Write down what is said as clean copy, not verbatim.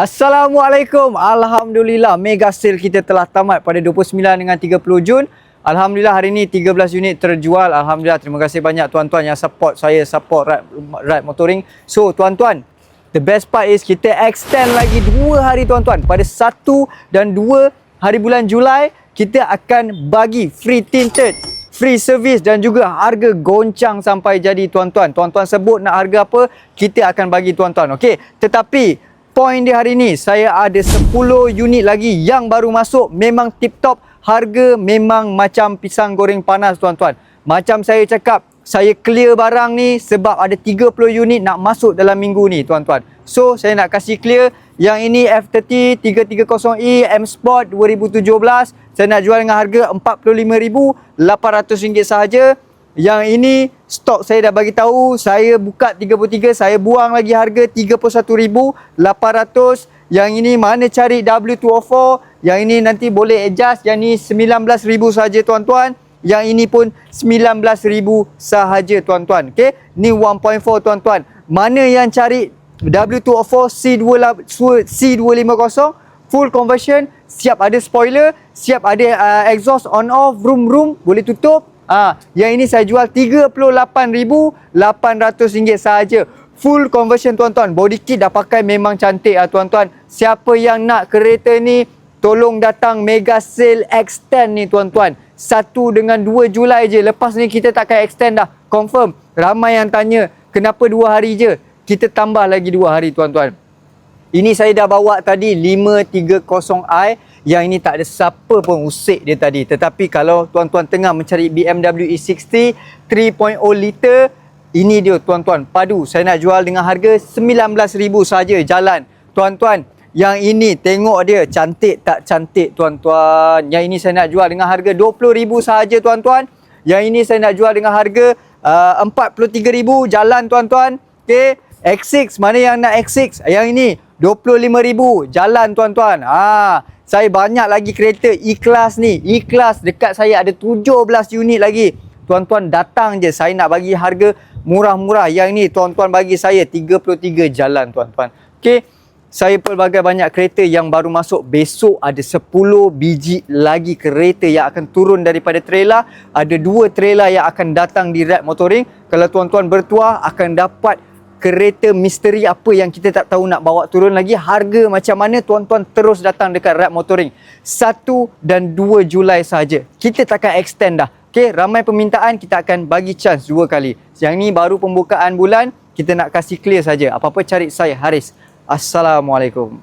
Assalamualaikum. Alhamdulillah, mega sale kita telah tamat pada 29 dengan 30 Jun. Alhamdulillah hari ini 13 unit terjual. Alhamdulillah, terima kasih banyak tuan-tuan yang support saya, support Ride Motoring. So tuan-tuan, the best part is kita extend lagi 2 hari tuan-tuan. Pada 1 dan 2 hari bulan Julai, kita akan bagi free tinted, free service dan juga harga goncang sampai jadi tuan-tuan. Tuan-tuan sebut nak harga apa, kita akan bagi tuan-tuan. Okey, tetapi poin di hari ni, saya ada 10 unit lagi yang baru masuk. Memang tip top. Harga memang macam pisang goreng panas tuan-tuan. Macam saya cakap, saya clear barang ni sebab ada 30 unit nak masuk dalam minggu ni tuan-tuan. So, saya nak kasih clear. Yang ini F30 330E M Sport 2017. Saya nak jual dengan harga RM45,800 sahaja. Yang ini stok saya dah bagi tahu, saya buka 33, saya buang lagi harga RM31,800. Yang ini mana cari W204, yang ini nanti boleh adjust, yang ini RM19,000 saja tuan-tuan. Yang ini pun RM19,000 sahaja tuan-tuan. Okey, ni 1.4 tuan-tuan. Mana yang cari W204 C250 full conversion, siap ada spoiler, siap ada exhaust on off, room boleh tutup. Yang ini saya jual RM38,800 sahaja. Full conversion tuan-tuan. Body kit dah pakai memang cantik tuan-tuan. Siapa yang nak kereta ni, tolong datang mega sale extend ni tuan-tuan. 1 dengan 2 Julai je. Lepas ni kita takkan extend dah. Confirm. Ramai yang tanya, kenapa 2 hari je? Kita tambah lagi 2 hari tuan-tuan. Ini saya dah bawa tadi 530i. Yang ini tak ada siapa pun usik dia tadi. Tetapi kalau tuan-tuan tengah mencari BMW E60 3.0 liter, ini dia tuan-tuan, padu. Saya nak jual dengan harga RM19,000 saja jalan. Tuan-tuan, yang ini tengok dia cantik tak cantik tuan-tuan. Yang ini saya nak jual dengan harga RM20,000 sahaja tuan-tuan. Yang ini saya nak jual dengan harga RM43,000 jalan tuan-tuan. Okey, X6, mana yang nak X6? Yang ini RM25,000 jalan tuan-tuan. Saya banyak lagi kereta E-Class ni. E-Class dekat saya ada 17 unit lagi. Tuan-tuan datang je. Saya nak bagi harga murah-murah. Yang ni tuan-tuan bagi saya 33 jalan tuan-tuan. Okey. Saya pelbagai banyak kereta yang baru masuk. Besok ada 10 biji lagi kereta yang akan turun daripada trailer. Ada 2 trailer yang akan datang di Ride Motoring. Kalau tuan-tuan bertuah akan dapat kereta misteri apa yang kita tak tahu nak bawa turun lagi. Harga macam mana, tuan-tuan terus datang dekat Ride Motoring. 1 dan 2 Julai saja. Kita takkan extend dah. Okey, ramai permintaan, kita akan bagi chance 2 kali. Yang ni baru pembukaan bulan, kita nak kasih clear saja. Apa-apa cari saya, Haris. Assalamualaikum.